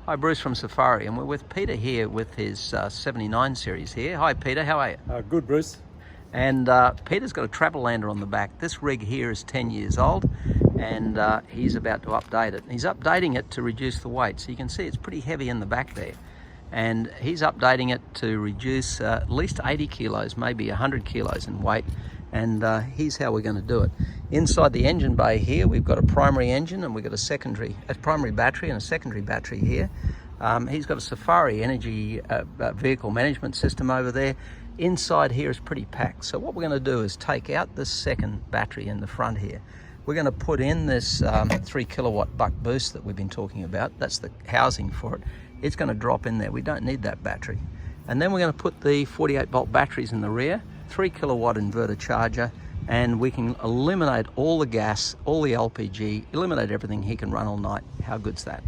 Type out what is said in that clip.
Hi, Bruce from Safiery, and we're with Peter here with his 79 series here. Hi Peter, how are you? Good, Bruce. And Peter's got a travelander on the back. This rig here is 10 years old, and he's about to update it. He's updating it to reduce the weight, so you can see it's pretty heavy in the back there. And he's updating it to reduce at least 80 kilos, maybe 100 kilos in weight. And here's how we're going to do it. Inside the engine bay here, we've got a primary engine, and we've got a primary battery and a secondary battery here. He's got a Safiery energy vehicle management system over there. Inside here is pretty packed. So what we're going to do is take out this second battery in the front here. We're going to put in this 3 kilowatt buck boost that we've been talking about. That's the housing for it. It's going to drop in there. We don't need that battery. And then we're going to put the 48 volt batteries in the rear, 3 kilowatt inverter charger, and we can eliminate all the gas, all the LPG, eliminate everything. He can run all night. How good's that?